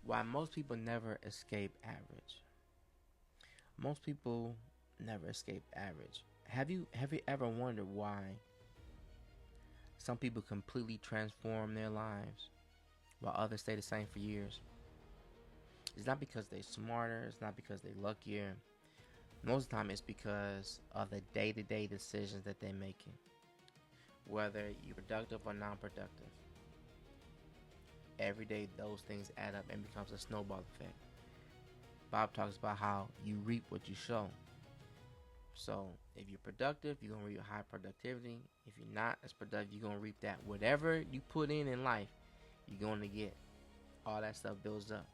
Why most people never escape average. Most people never escape average. Have you ever wondered why some people completely transform their lives while others stay the same for years? It's not because they're smarter, it's not because they're luckier. Most of the time it's because of the day-to-day decisions that they're making. Whether you're productive or non-productive. Every day those things add up and becomes a snowball effect. Bob talks about how you reap what you sow. So if you're productive, you're gonna reap high productivity. If you're not as productive, you're gonna reap that. Whatever you put in life, you're gonna get. All that stuff builds up.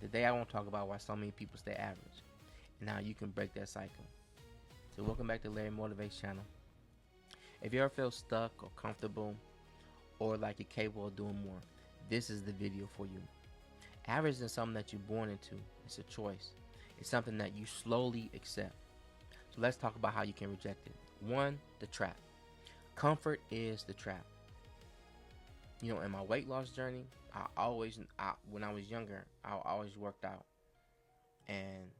Today I won't talk about why so many people stay average and how you can break that cycle. So welcome back to Larry Motivates channel. If you ever feel stuck or comfortable or like you're capable of doing more, this is the video for you. Average isn't something that you're born into. It's a choice. It's something that you slowly accept. So let's talk about how you can reject it. One, the trap. Comfort is the trap. You know, in my weight loss journey, when I was younger, I always worked out, and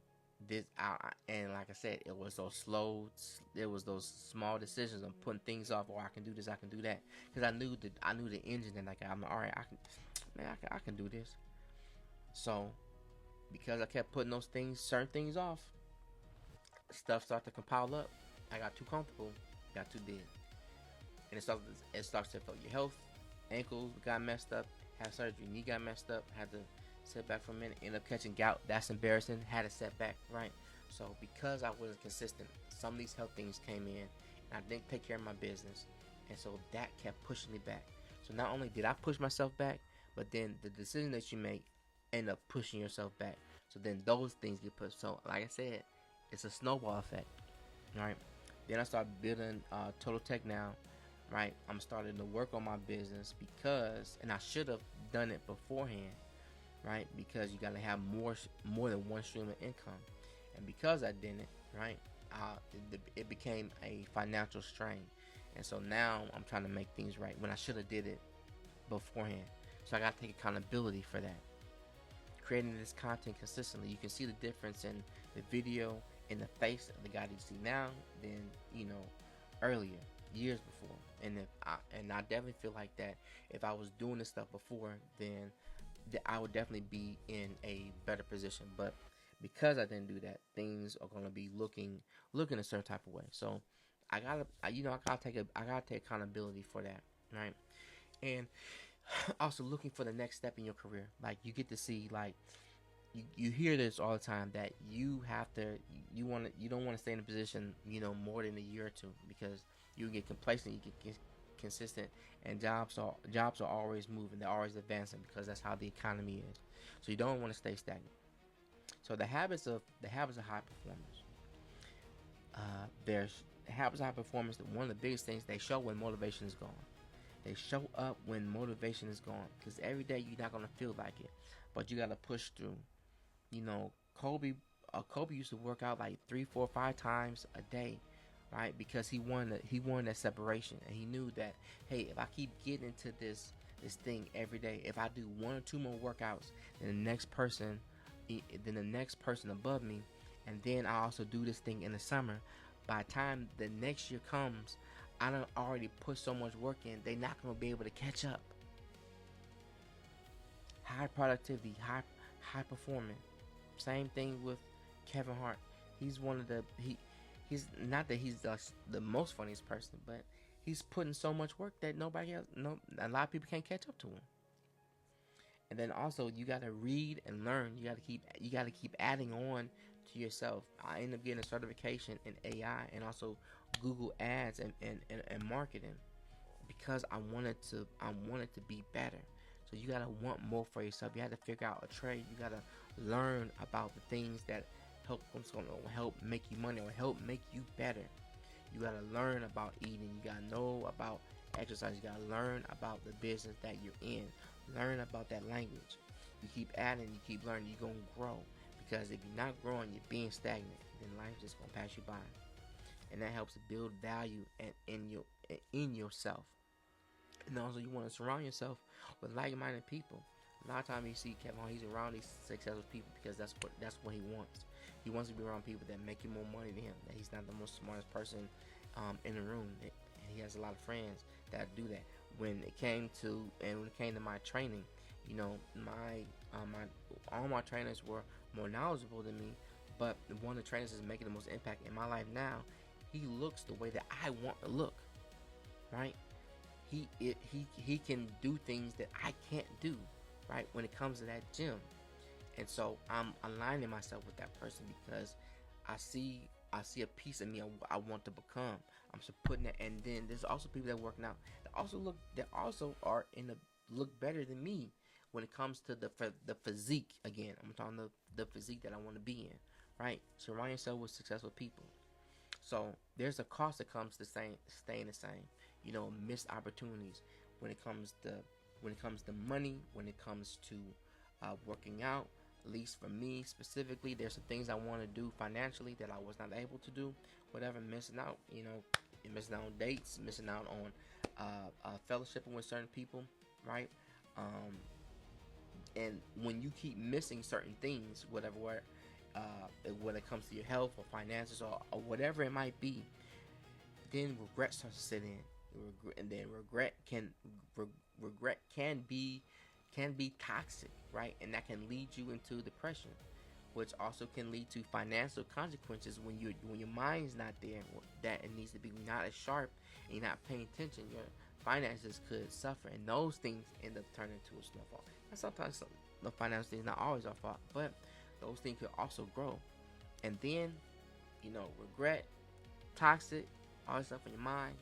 and like I said, it was those small decisions of putting things off. Or I can do this, I can do that, because I knew the engine, and like I'm all right. I can do this. So because I kept putting certain things off, stuff started to compile up. I got too comfortable, got too big, and it starts to affect your health. Ankles got messed up, had surgery, knee got messed up, had to sit back for a minute, end up catching gout. That's embarrassing. Had to set back, right? So because I wasn't consistent, some of these health things came in, and I didn't take care of my business, and so that kept pushing me back. So not only did I push myself back, but then the decision that you make end up pushing yourself back. So then those things get pushed. So like I said, it's a snowball effect, right? Then I started building Total Tech now. Right, I'm starting to work on my business and I should have done it beforehand, right? Because you gotta have more than one stream of income, and because I didn't, right, it became a financial strain, and so now I'm trying to make things right when I should have did it beforehand. So I gotta take accountability for that. Creating this content consistently, you can see the difference in the video, in the face of the guy that you see now, than earlier, years before. And I definitely feel like that if I was doing this stuff before, then I would definitely be in a better position. But because I didn't do that, things are gonna be looking a certain type of way. So I gotta take accountability for that, right? And also looking for the next step in your career. Like you get to see, like you hear this all the time, that you don't want to stay in a position more than a year or two, because you get complacent, you get consistent, and jobs are always moving, they're always advancing, because that's how the economy is. So you don't want to stay stagnant. So the habits of high performers, there's habits of high performance. One of the biggest things, they show when motivation is gone. They show up when motivation is gone, because every day you're not gonna feel like it, but you gotta push through. Kobe used to work out like 3, 4, 5 times a day, right? Because he wanted that separation, and he knew that, hey, if I keep getting into this thing every day, if I do 1 or 2 more workouts than the next person, above me, and then I also do this thing in the summer, by the time the next year comes, I done already put so much work in, they're not gonna be able to catch up. High productivity, high performance. Same thing with Kevin Hart. He's one of he's not that he's the most funniest person, but he's putting so much work that a lot of people can't catch up to him. And then also you gotta read and learn. You gotta keep adding on to yourself. I ended up getting a certification in AI and also Google Ads and marketing, because I wanted to be better. So you gotta want more for yourself. You have to figure out a trade. You gotta learn about the things that help make you money or help make you better. You gotta learn about eating. You gotta know about exercise. You gotta learn about the business that you're in. Learn about that language. You keep adding. You keep learning. You're gonna grow. Because if you're not growing, you're being stagnant. Then life's just gonna pass you by. And that helps to build value in yourself. And also, you want to surround yourself with like-minded people. A lot of times you see Kevin Hart, he's around these successful people because that's what he wants. He wants to be around people that make more money than him. That he's not the most smartest person in the room. And he has a lot of friends that do that. When it came to my training, you know, all my trainers were more knowledgeable than me. But one of the trainers is making the most impact in my life now. He looks the way that I want to look, right? He can do things that I can't do, right? When it comes to that gym, and so I'm aligning myself with that person because I see a piece of me I want to become. I'm just putting that, and then there's also people that working out that also are in the look better than me when it comes to the physique. Again, I'm talking the physique that I want to be in, right? Surround yourself with successful people. So there's a cost that comes to staying the same. You know, missed opportunities when it comes to money, when it comes to working out. At least for me specifically, there's some things I want to do financially that I was not able to do. Whatever, missing out. You know, missing out on dates, missing out on fellowshipping with certain people, right? And when you keep missing certain things, whatever, when it comes to your health or finances or whatever it might be, then regret starts to sit in, and then regret can be toxic, right? And that can lead you into depression, which also can lead to financial consequences when your mind's not there. That it needs to be not as sharp, and you're not paying attention. Your finances could suffer, and those things end up turning into a snowball. And sometimes the financial things not always our fault, but those things could also grow. And then, you know, regret, toxic, all this stuff in your mind,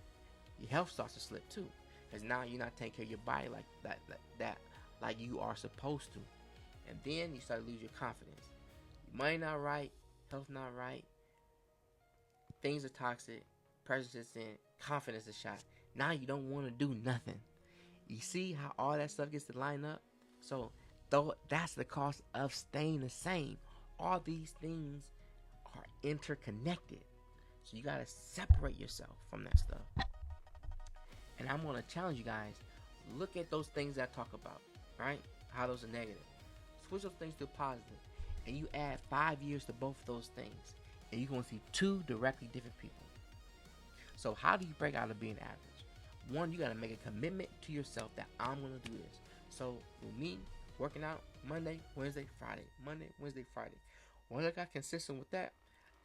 your health starts to slip too, because now you're not taking care of your body like you are supposed to. And then you start to lose your confidence. Your money not right, health not right, things are toxic, pressure is in, confidence is shot. Now you don't want to do nothing. You see how all that stuff gets to line up? So that's the cost of staying the same. All these things are interconnected. So you got to separate yourself from that stuff. And I'm going to challenge you guys. Look at those things I talk about, right? How those are negative. Switch those things to positive. And you add 5 years to both of those things. And you're going to see two directly different people. So how do you break out of being average? One, you got to make a commitment to yourself that I'm going to do this. So with me, working out Monday, Wednesday, Friday. Monday, Wednesday, Friday. Once I got consistent with that,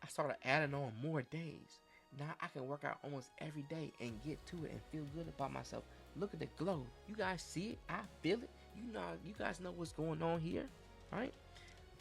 I started adding on more days. Now I can work out almost every day and get to it and feel good about myself. Look at the glow. You guys see it? I feel it. You guys know what's going on here, right?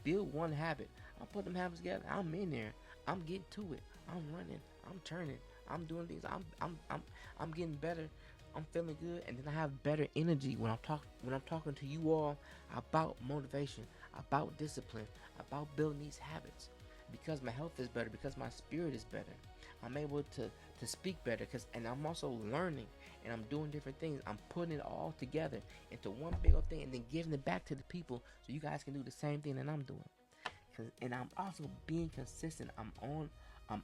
Build one habit. I put them habits together. I'm in there. I'm getting to it. I'm running. I'm turning. I'm doing things. I'm getting better. I'm feeling good, and then I have better energy when I'm talking to you all about motivation, about discipline, about building these habits. Because my health is better, because my spirit is better, I'm able to speak better. And I'm also learning, and I'm doing different things. I'm putting it all together into one big old thing, and then giving it back to the people, so you guys can do the same thing that I'm doing. And I'm also being consistent. I'm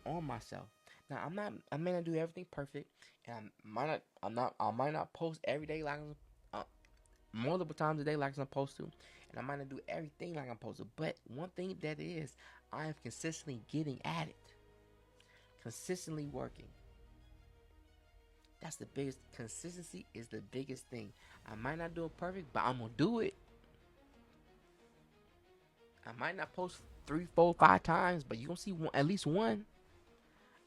on myself. Now I may not do everything perfect, and I might not post every day like multiple times a day like I'm supposed to, and I might not do everything like I'm supposed to. But one thing that is, I am consistently getting at it, consistently working. That's the biggest. Consistency is the biggest thing. I might not do it perfect, but I'm gonna do it. I might not post 3, 4, 5 times, but you gonna see at least one.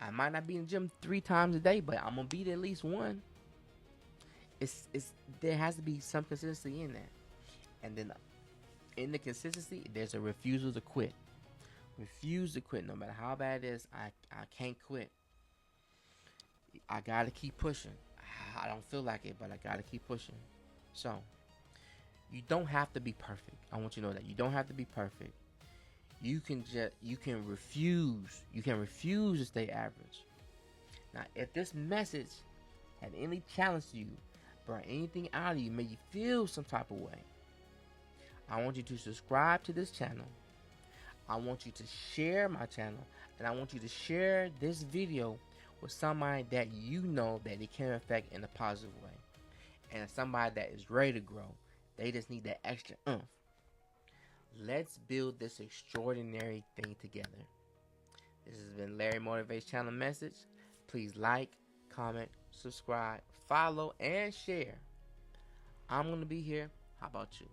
I might not be in the gym 3 times a day, but I'm gonna be there at least one. It's there has to be some consistency in that, and then in the consistency, there's a refusal to quit. Refuse to quit, no matter how bad it is. I can't quit. I gotta keep pushing. I don't feel like it, but I gotta keep pushing. So you don't have to be perfect. I want you to know that you don't have to be perfect. You can refuse to stay average. Now, if this message had any challenge to you, brought anything out of you, made you feel some type of way, I want you to subscribe to this channel. I want you to share my channel, and I want you to share this video with somebody that you know that it can affect in a positive way, and somebody that is ready to grow, They just need that extra oomph. Let's build this extraordinary thing together. This has been Larry Motivates Channel Message. Please like, comment, subscribe, follow, and share. I'm going to be here. How about you?